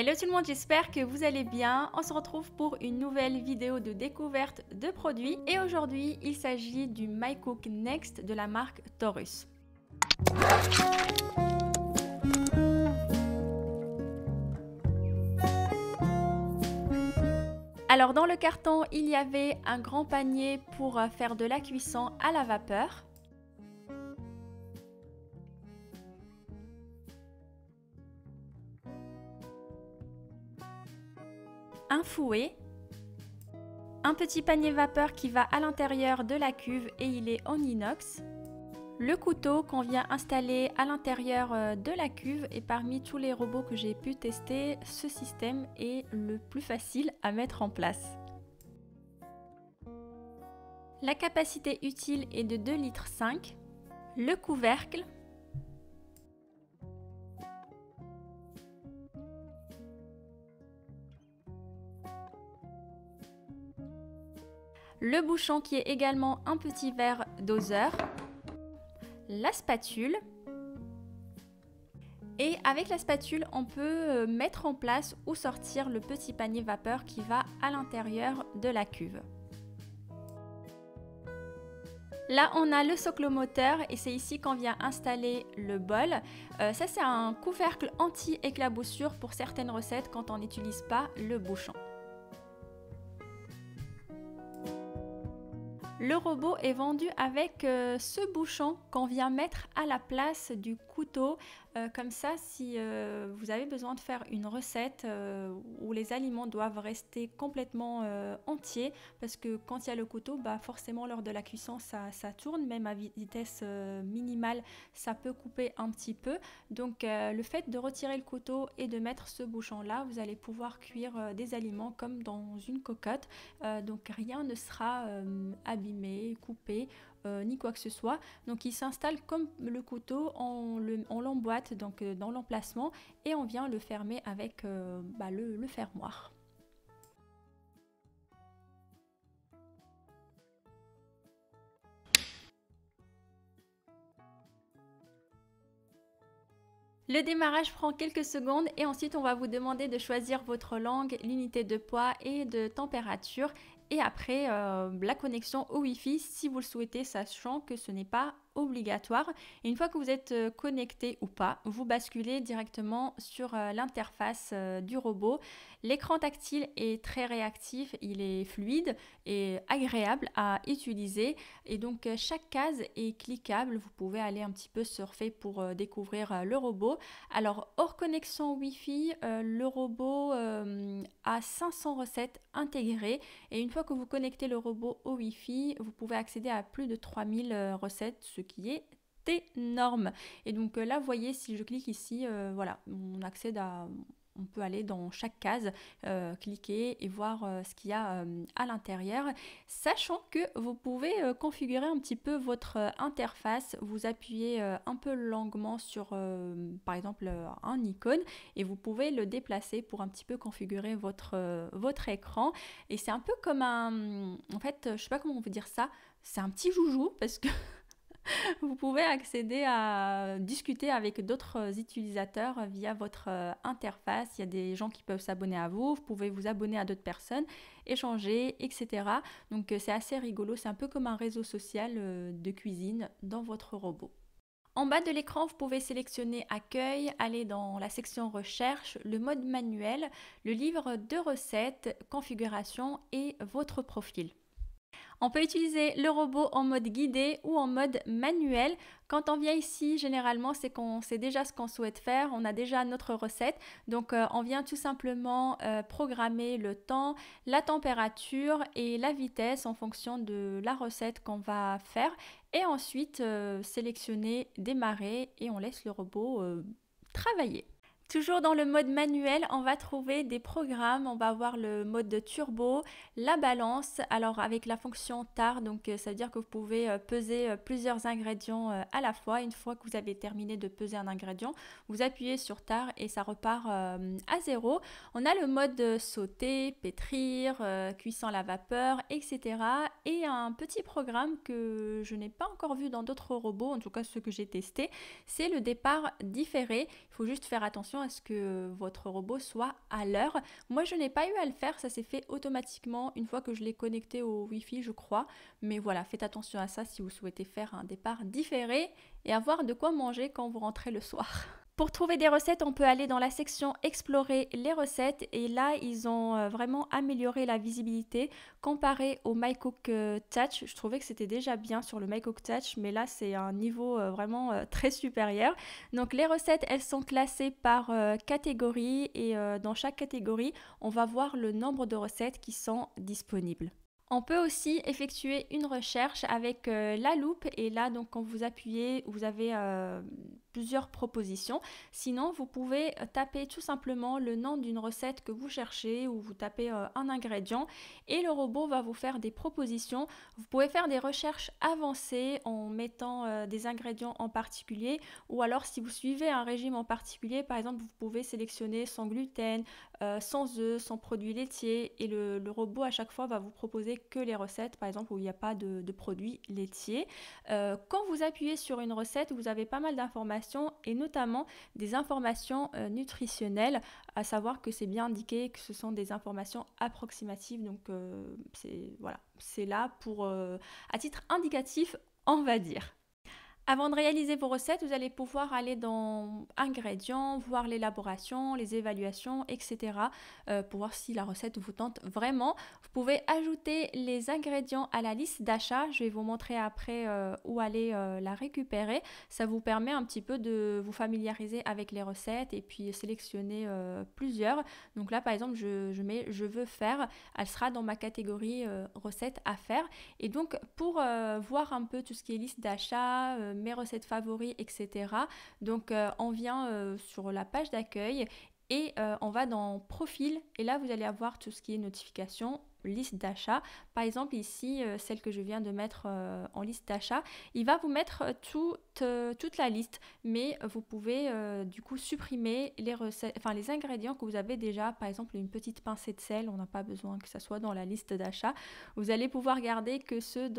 Hello tout le monde, j'espère que vous allez bien. On se retrouve pour une nouvelle vidéo de découverte de produits et aujourd'hui il s'agit du MyCook Next de la marque Taurus. Alors dans le carton il y avait un grand panier pour faire de la cuisson à la vapeur. Un fouet, un petit panier vapeur qui va à l'intérieur de la cuve et il est en inox, le couteau qu'on vient installer à l'intérieur de la cuve et parmi tous les robots que j'ai pu tester, ce système est le plus facile à mettre en place. La capacité utile est de 2,5 litres, le couvercle, le bouchon qui est également un petit verre doseur, la spatule et avec la spatule on peut mettre en place ou sortir le petit panier vapeur qui va à l'intérieur de la cuve. Là on a le cyclomoteur et c'est ici qu'on vient installer le bol. Ça c'est un couvercle anti-éclaboussure pour certaines recettes quand on n'utilise pas le bouchon. Le robot est vendu avec ce bouchon qu'on vient mettre à la place du couteau. Comme ça, si vous avez besoin de faire une recette où les aliments doivent rester complètement entiers, parce que quand il y a le couteau, forcément lors de la cuisson, ça tourne, même à vitesse minimale, ça peut couper un petit peu. Donc le fait de retirer le couteau et de mettre ce bouchon-là, vous allez pouvoir cuire des aliments comme dans une cocotte. Donc rien ne sera abîmé, coupé, ni quoi que ce soit. Donc il s'installe comme le couteau, on l'emboîte donc dans l'emplacement et on vient le fermer avec le fermoir. Le démarrage prend quelques secondes et ensuite on va vous demander de choisir votre langue, l'unité de poids et de température et après la connexion au Wi-Fi si vous le souhaitez, sachant que ce n'est pas obligatoire. Et une fois que vous êtes connecté ou pas, vous basculez directement sur l'interface du robot. L'écran tactile est très réactif, il est fluide et agréable à utiliser et donc chaque case est cliquable. Vous pouvez aller un petit peu surfer pour découvrir le robot. Alors hors connexion Wi-Fi, le robot a 500 recettes intégrées et une fois que vous connectez le robot au Wi-Fi, vous pouvez accéder à plus de 3000 recettes, ce qui est énorme. Et donc là, vous voyez, si je clique ici, voilà, on accède à... On peut aller dans chaque case, cliquer et voir ce qu'il y a à l'intérieur, sachant que vous pouvez configurer un petit peu votre interface. Vous appuyez un peu longuement sur, par exemple, un icône et vous pouvez le déplacer pour un petit peu configurer votre écran. Et c'est un peu comme un... En fait, je sais pas comment on peut dire ça. C'est un petit joujou parce que... Vous pouvez accéder à discuter avec d'autres utilisateurs via votre interface. Il y a des gens qui peuvent s'abonner à vous, vous pouvez vous abonner à d'autres personnes, échanger, etc. Donc c'est assez rigolo, c'est un peu comme un réseau social de cuisine dans votre robot. En bas de l'écran, vous pouvez sélectionner Accueil, aller dans la section Recherche, le mode manuel, le livre de recettes, configuration et votre profil. On peut utiliser le robot en mode guidé ou en mode manuel. Quand on vient ici, généralement, c'est qu'on sait déjà ce qu'on souhaite faire. On a déjà notre recette. Donc, on vient tout simplement programmer le temps, la température et la vitesse en fonction de la recette qu'on va faire. Et ensuite, sélectionner démarrer et on laisse le robot travailler. Toujours dans le mode manuel, on va trouver des programmes, on va avoir le mode turbo, la balance, alors avec la fonction TAR, donc ça veut dire que vous pouvez peser plusieurs ingrédients à la fois. Une fois que vous avez terminé de peser un ingrédient, vous appuyez sur TAR et ça repart à zéro. On a le mode sauter, pétrir, cuisson à la vapeur, etc. Et un petit programme que je n'ai pas encore vu dans d'autres robots, en tout cas ceux que j'ai testés, c'est le départ différé. Il faut juste faire attention attention à ce que votre robot soit à l'heure. Moi, je n'ai pas eu à le faire, ça s'est fait automatiquement une fois que je l'ai connecté au Wi-Fi, je crois. Mais voilà, faites attention à ça si vous souhaitez faire un départ différé et avoir de quoi manger quand vous rentrez le soir. Pour trouver des recettes, on peut aller dans la section Explorer les recettes et là, ils ont vraiment amélioré la visibilité comparé au MyCook Touch. Je trouvais que c'était déjà bien sur le MyCook Touch, mais là, c'est un niveau vraiment très supérieur. Donc, les recettes, elles sont classées par catégorie et dans chaque catégorie, on va voir le nombre de recettes qui sont disponibles. On peut aussi effectuer une recherche avec la loupe et là donc quand vous appuyez vous avez plusieurs propositions. Sinon vous pouvez taper tout simplement le nom d'une recette que vous cherchez ou vous tapez un ingrédient et le robot va vous faire des propositions. Vous pouvez faire des recherches avancées en mettant des ingrédients en particulier ou alors si vous suivez un régime en particulier, par exemple vous pouvez sélectionner sans gluten, sans œufs, sans produits laitiers et le robot à chaque fois va vous proposer que les recettes par exemple où il n'y a pas de produits laitiers. Quand vous appuyez sur une recette, vous avez pas mal d'informations et notamment des informations nutritionnelles, à savoir que c'est bien indiqué que ce sont des informations approximatives, donc c'est là pour à titre indicatif, on va dire. Avant de réaliser vos recettes, vous allez pouvoir aller dans ingrédients, voir l'élaboration, les évaluations, etc. Pour voir si la recette vous tente vraiment. Vous pouvez ajouter les ingrédients à la liste d'achat. Je vais vous montrer après où aller la récupérer. Ça vous permet un petit peu de vous familiariser avec les recettes et puis sélectionner plusieurs. Donc là, par exemple, je mets « Je veux faire ». Elle sera dans ma catégorie recettes à faire. Et donc, pour voir un peu tout ce qui est liste d'achat, mes recettes favoris, etc. Donc on vient sur la page d'accueil et on va dans profil et là vous allez avoir tout ce qui est notification, liste d'achat. Par exemple ici, celle que je viens de mettre en liste d'achat, il va vous mettre toute la liste, mais vous pouvez du coup supprimer les recettes, enfin les ingrédients que vous avez déjà, par exemple une petite pincée de sel, on n'a pas besoin que ça soit dans la liste d'achat. Vous allez pouvoir garder que ceux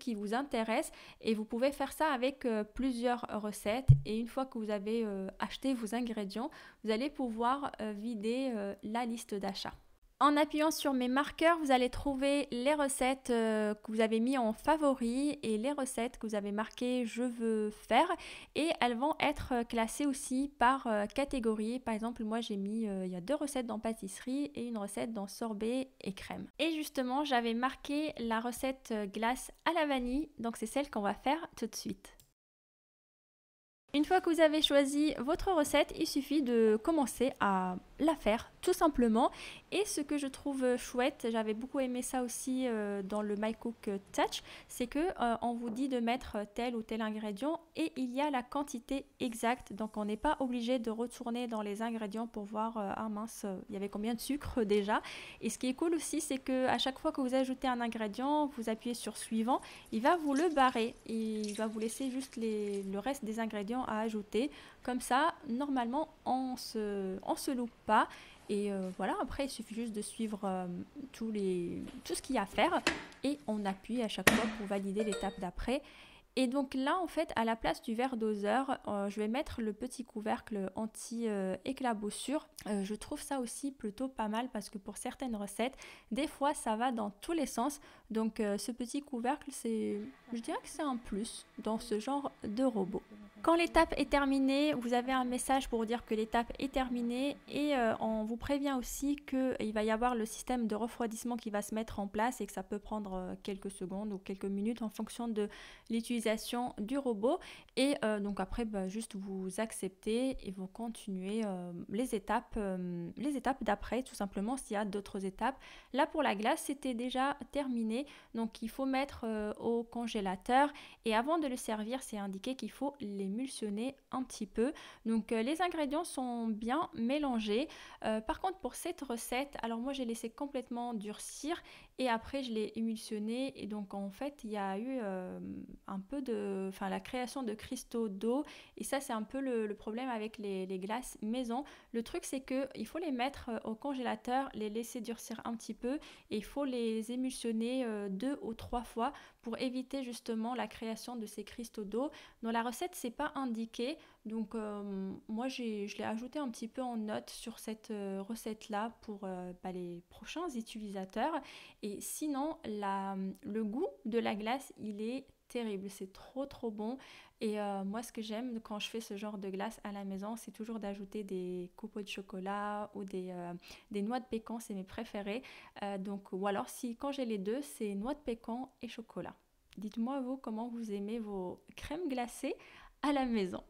qui vous intéressent et vous pouvez faire ça avec plusieurs recettes et une fois que vous avez acheté vos ingrédients, vous allez pouvoir vider la liste d'achat. En appuyant sur mes marqueurs, vous allez trouver les recettes que vous avez mis en favori et les recettes que vous avez marquées « Je veux faire » et elles vont être classées aussi par catégorie. Par exemple, moi j'ai mis, il y a 2 recettes dans pâtisserie et une recette dans sorbet et crème. Et justement, j'avais marqué la recette glace à la vanille, donc c'est celle qu'on va faire tout de suite. Une fois que vous avez choisi votre recette, il suffit de commencer à la faire tout simplement. Et ce que je trouve chouette, j'avais beaucoup aimé ça aussi dans le MyCook Touch, c'est que on vous dit de mettre tel ou tel ingrédient et il y a la quantité exacte. Donc on n'est pas obligé de retourner dans les ingrédients pour voir ah mince, il y avait combien de sucre déjà. Et ce qui est cool aussi, c'est que à chaque fois que vous ajoutez un ingrédient, vous appuyez sur suivant, il va vous le barrer. Il va vous laisser juste le reste des ingrédients à ajouter. Comme ça, normalement, on se loupe pas. Et voilà, après, il suffit juste de suivre tout ce qu'il y a à faire. Et on appuie à chaque fois pour valider l'étape d'après. Et donc là, en fait, à la place du verre doseur, je vais mettre le petit couvercle anti-éclaboussure. Je trouve ça aussi plutôt pas mal parce que pour certaines recettes, des fois, ça va dans tous les sens. Donc ce petit couvercle, je dirais que c'est un plus dans ce genre de robot. Quand l'étape est terminée, vous avez un message pour dire que l'étape est terminée et on vous prévient aussi qu'il va y avoir le système de refroidissement qui va se mettre en place et que ça peut prendre quelques secondes ou quelques minutes en fonction de l'utilisation du robot. Et donc après, juste vous acceptez et vous continuez les étapes d'après, tout simplement s'il y a d'autres étapes. Là pour la glace, c'était déjà terminé, donc il faut mettre au congélateur et avant de le servir, c'est indiqué qu'il faut l'émulsionner un petit peu. Donc les ingrédients sont bien mélangés. Par contre pour cette recette, alors moi j'ai laissé complètement durcir et après je l'ai émulsionné et donc en fait il y a eu la création de cristaux d'eau et ça c'est un peu le problème avec les glaces maison. Le truc c'est que il faut les mettre au congélateur, les laisser durcir un petit peu et il faut les émulsionner 2 ou 3 fois pour éviter justement la création de ces cristaux d'eau. Dans la recette c'est pas indiqué, Donc moi je l'ai ajouté un petit peu en note sur cette recette-là pour les prochains utilisateurs. Et sinon, le goût de la glace, il est terrible, c'est trop trop bon. Et moi ce que j'aime quand je fais ce genre de glace à la maison, c'est toujours d'ajouter des copeaux de chocolat ou des noix de pécan, c'est mes préférés. Ou alors si quand j'ai les deux, c'est noix de pécan et chocolat. Dites-moi vous comment vous aimez vos crèmes glacées à la maison.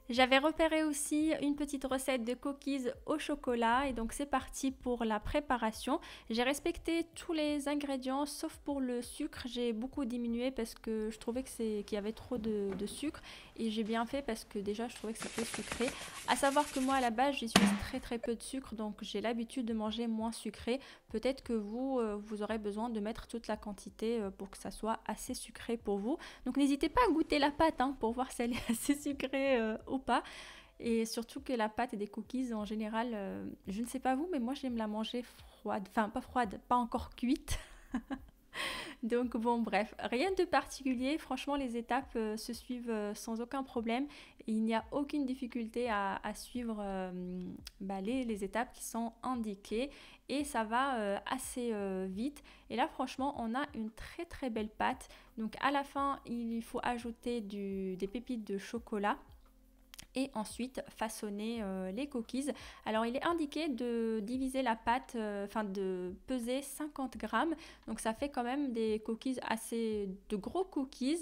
J'avais repéré aussi une petite recette de cookies au chocolat et donc c'est parti pour la préparation. J'ai respecté tous les ingrédients sauf pour le sucre. J'ai beaucoup diminué parce que je trouvais qu'il y avait trop de sucre et j'ai bien fait parce que déjà je trouvais que c'était sucré. À savoir que moi à la base j'utilise très très peu de sucre donc j'ai l'habitude de manger moins sucré. Peut-être que vous aurez besoin de mettre toute la quantité pour que ça soit assez sucré pour vous. Donc n'hésitez pas à goûter la pâte pour voir si elle est assez sucrée ou pas. Et surtout que la pâte des cookies en général, je ne sais pas vous, mais moi j'aime la manger froide. Enfin pas froide, pas encore cuite. Donc bon, bref, rien de particulier. Franchement, les étapes se suivent sans aucun problème. Il n'y a aucune difficulté à suivre les étapes qui sont indiquées et ça va assez vite. Et là, franchement, on a une très très belle pâte. Donc à la fin, il faut ajouter des pépites de chocolat et ensuite façonner les cookies. Alors il est indiqué de diviser la pâte, de peser 50 grammes, donc ça fait quand même des cookies de gros cookies.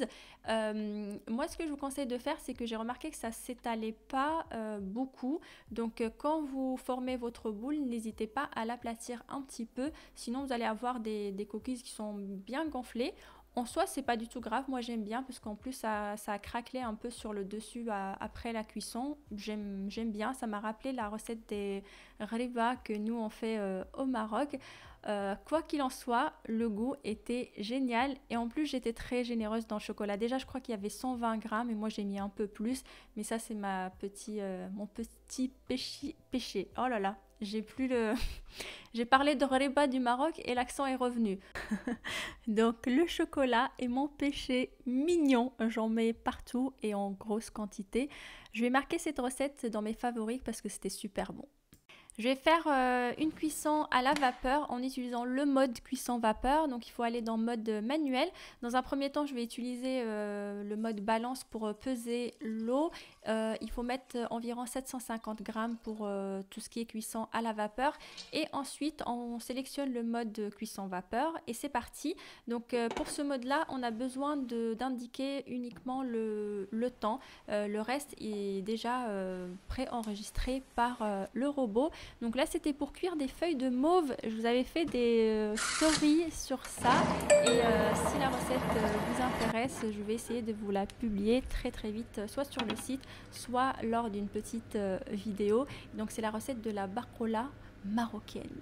Moi ce que je vous conseille de faire, c'est que j'ai remarqué que ça s'étalait pas beaucoup, donc quand vous formez votre boule, n'hésitez pas à l'aplatir un petit peu, sinon vous allez avoir des cookies qui sont bien gonflés. En soi, c'est pas du tout grave. Moi, j'aime bien parce qu'en plus, ça a craquelé un peu sur le dessus après la cuisson. J'aime bien. Ça m'a rappelé la recette des riba que nous, on fait au Maroc. Quoi qu'il en soit, le goût était génial. Et en plus, j'étais très généreuse dans le chocolat. Déjà, je crois qu'il y avait 120 grammes et moi, j'ai mis un peu plus. Mais ça, c'est mon petit péché. Oh là là, j'ai plus le... J'ai parlé de riba du Maroc et l'accent est revenu. Donc le chocolat est mon péché mignon, j'en mets partout et en grosse quantité. Je vais marquer cette recette dans mes favoris parce que c'était super bon. Je vais faire une cuisson à la vapeur en utilisant le mode cuisson vapeur. Donc il faut aller dans mode manuel. Dans un premier temps, je vais utiliser le mode balance pour peser l'eau. Il faut mettre environ 750 grammes pour tout ce qui est cuisson à la vapeur. Et ensuite, on sélectionne le mode cuisson vapeur et c'est parti. Donc pour ce mode-là, on a besoin d'indiquer uniquement le temps. Le reste est déjà préenregistré par le robot. Donc là, c'était pour cuire des feuilles de mauve. Je vous avais fait des stories sur ça. Et si la recette vous intéresse, je vais essayer de vous la publier très très vite, soit sur le site, soit lors d'une petite vidéo. Donc c'est la recette de la bakola marocaine.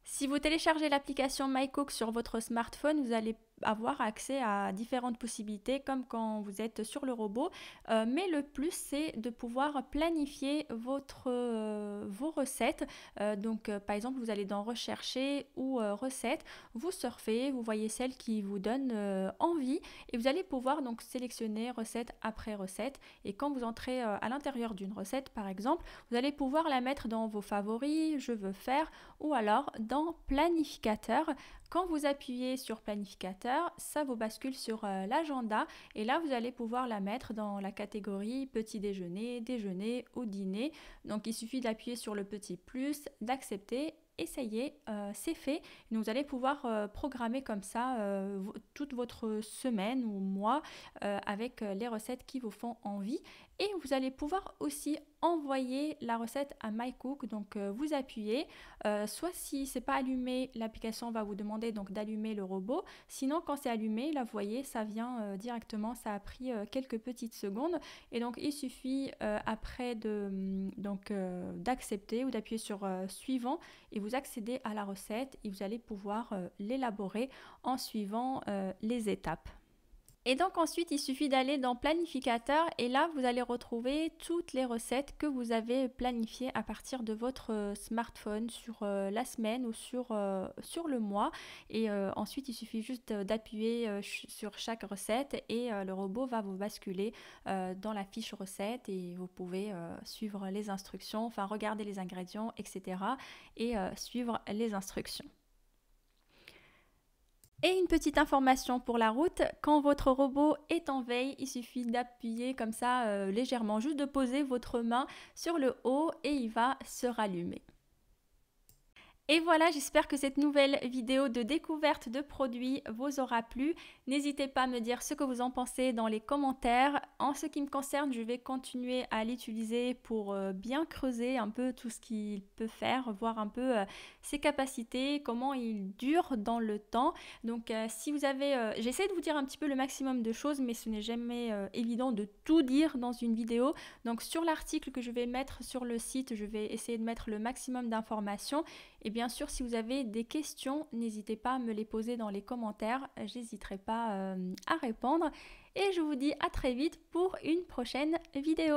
Si vous téléchargez l'application MyCook sur votre smartphone, vous allez avoir accès à différentes possibilités comme quand vous êtes sur le robot, mais le plus c'est de pouvoir planifier vos recettes. Par exemple, vous allez dans rechercher ou recettes, vous surfez, vous voyez celle qui vous donne envie et vous allez pouvoir donc sélectionner recette après recette. Et quand vous entrez à l'intérieur d'une recette par exemple, vous allez pouvoir la mettre dans vos favoris, je veux faire, ou alors dans planificateur. Quand vous appuyez sur planificateur, ça vous bascule sur l'agenda et là vous allez pouvoir la mettre dans la catégorie petit déjeuner, déjeuner ou dîner. Donc il suffit d'appuyer sur le petit plus, d'accepter ça y est, c'est fait. Donc vous allez pouvoir programmer comme ça toute votre semaine ou mois avec les recettes qui vous font envie. Et vous allez pouvoir aussi envoyer la recette à MyCook. Donc vous appuyez, soit si c'est pas allumé, l'application va vous demander donc d'allumer le robot. Sinon quand c'est allumé, là vous voyez, ça vient directement, ça a pris quelques petites secondes. Et donc il suffit après d'accepter ou d'appuyer sur suivant et vous accédez à la recette et vous allez pouvoir l'élaborer en suivant les étapes. Et donc ensuite, il suffit d'aller dans planificateur et là, vous allez retrouver toutes les recettes que vous avez planifiées à partir de votre smartphone sur la semaine ou sur le mois. Et ensuite, il suffit juste d'appuyer sur chaque recette et le robot va vous basculer dans la fiche recette et vous pouvez suivre les instructions, enfin regarder les ingrédients, etc. et suivre les instructions. Et une petite information pour la route, quand votre robot est en veille, il suffit d'appuyer comme ça légèrement, juste de poser votre main sur le haut et il va se rallumer. Et voilà, j'espère que cette nouvelle vidéo de découverte de produits vous aura plu. N'hésitez pas à me dire ce que vous en pensez dans les commentaires. En ce qui me concerne, je vais continuer à l'utiliser pour bien creuser un peu tout ce qu'il peut faire, voir un peu ses capacités, comment il dure dans le temps. Donc si vous avez... j'essaie de vous dire un petit peu le maximum de choses, mais ce n'est jamais évident de tout dire dans une vidéo. Donc sur l'article que je vais mettre sur le site, je vais essayer de mettre le maximum d'informations. Et bien sûr, si vous avez des questions, n'hésitez pas à me les poser dans les commentaires. J'hésiterai pas à répondre. Et je vous dis à très vite pour une prochaine vidéo.